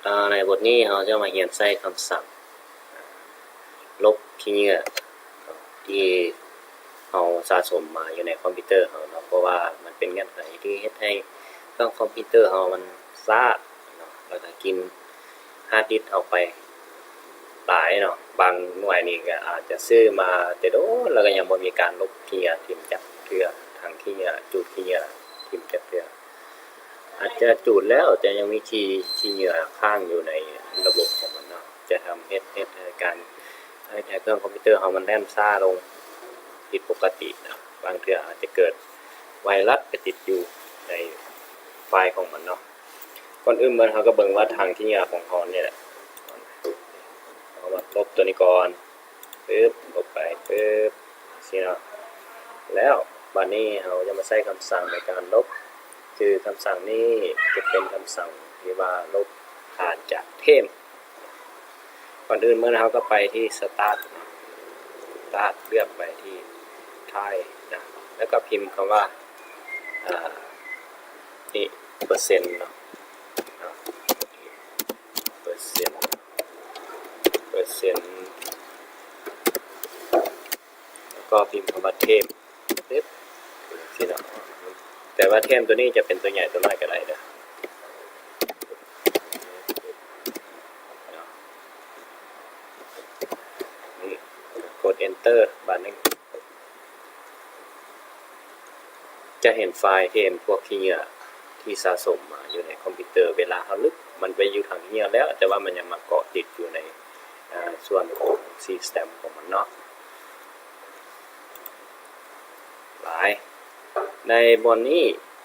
ในบทนี้เราจะมาเรียนใช้คำสั่งลบขี้เหงื่อที่เราสะสมมาอยู่ในคอมพิวเตอร์เราเนาะเพราะว่ามันเป็นเงื่อนไขที่เฮ็ดให้เครื่องคอมพิวเตอร์เรามันช้าเนาะแล้วก็กินฮาร์ดดิสก์เอาไปหลายเนาะบางหน่วยนี่ก็อาจจะซื้อมาแต่โดนแล้วก็ยังบ่มีการลบขี้เหงื่อทิ่มจักเทื่อทางขี้เหงื่อจูดขี้เหงื่อทิ่มจักเทื่ออาจจะจูดแล้วแต่ยังมีขี้เหงื่อค้างอยู่ในระบบของมันเนาะจะทำให้การให้เครื่องคอมพิวเตอร์เรามันแล่นช้าลงผิดปกตินะบางเทื่ออาจจะเกิดไวรัสไปติดอยู่ในไฟล์ของมันเนาะก่อนอื่นเราก็เบิ่งว่าทางขี้เหงื่อของเราเนี่ยแหละเอามาลบตัวนี้ก่อนปึ๊บลบไปปึ๊บสิเนาะแล้วบัดนี้เราจะมาใช้คำสั่งในการลบคือคำสั่งนี้จะเป็นคำสั่งที่ว่าลบผ่านจากเทมก่อนอื่นเราก็ไปที่ start เลือกไปที่ท้ายนะแล้วก็พิมพ์คำว่านี่เปอร์เซ็นต์เนาะเปอร์เซ็นต์แล้วก็พิมพ์คำว่าเทมปึ๊บสิเนาะแต่ว่าเทมตัวนี้จะเป็นตัวใหญ่ตัวน้อยก็ได้นะนี่กด enter บานนึงจะเห็นไฟล์เทมพวกขี้เหงื่อที่สะสมมาอยู่ในคอมพิวเตอร์เวลาเราลึกมันไปอยู่ทางขี้เหงื่อแล้วแต่ว่ามันยังมาเกาะติดอยู่ในส่วนของ system ของมันเนาะหลายในบนนี้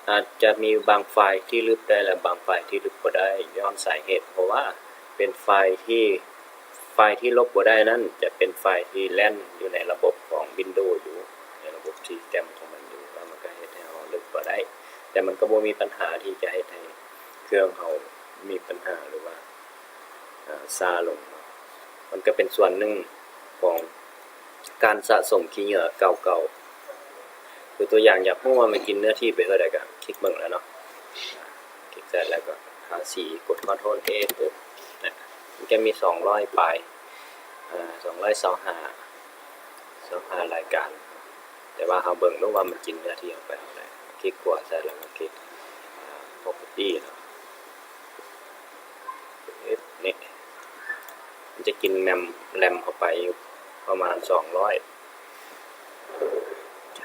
อาจจะมีบางไฟล์ที่ลึกได้และบางไฟล์ที่ลึกบ่ได้ย้อนสาเหตุเพราะว่าเป็นไฟล์ที่ลบบ่ได้นั้นจะเป็นไฟล์ที่แล่นอยู่ในระบบของ Windows อยู่ในระบบ System ของมันอยู่แล้วมันก็เฮ็ดให้เราลึกบ่ได้แต่มันก็บ่มีปัญหาที่จะเฮ็ดให้เครื่องเรามีปัญหาหรือว่าช้าลงมันก็เป็นส่วนหนึ่งของการสะสมขี้เหงื่อเก่าๆคือตัวอย่างอยากรู้ว่ามันกินเนื้อที่ไปเท่าใดก็คลิกเบิ่งแล้วเนาะคลิกเสร็จแล้วก็หาสีกด Ctrl A ปึ๊บมันจะมี200ปลาย225รายการแต่ว่าเราเบิ่งดูว่ามันกินเนื้อที่ออกไปเท่าใดคลิกขวาเสร็จแล้วก็คลิกproperty เนาะนี่มันจะกินแรมเข้าไปอยู่ประมาณ200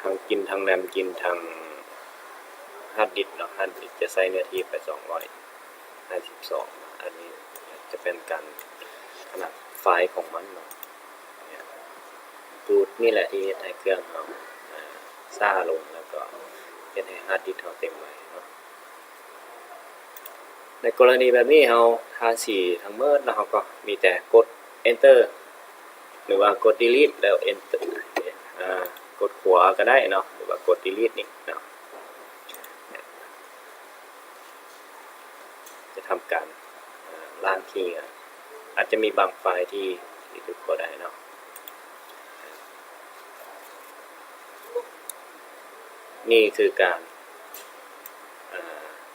ทั้งกินทั้งแรมกินทั้งฮาร์ดดิสก์เนาะฮาร์ดดิสก์จะใช้เนื้อที่ไป252อันนี้จะเป็นการขนาดไฟล์ของมันเนาะรูทนี่แหละที่ให้เครื่องเราช้าลงแล้วก็เฮ็ดให้ฮาร์ดดิสก์เราเต็มไว้เนาะในกรณีแบบนี้เราทาสีทั้งหมดแล้วเราก็มีแต่กด enter หรือว่ากด delete แล้ว enter กดขวาก็ได้เนาะหรือว่ากด delete นี่เนาะจะทำการล้างขี้เหงื่ออาจจะมีบางไฟล์ที่ลึกก็ได้เนาะนี่คือการ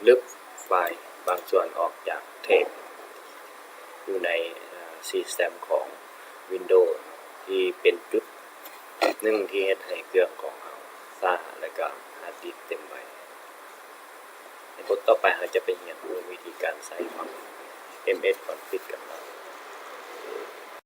ลึกไฟล์บางส่วนออกจากเทปอยู่ในSystem ของ Windows ที่เป็นจุดหนึ่งที่เฮ็ดให้เครื่องของเราช้าและก็ฮาร์ดดิสก์เต็มไว้ในบทต่อไปเราจะไปเรียนรู้วิธีการใช้ของ MS Config กัน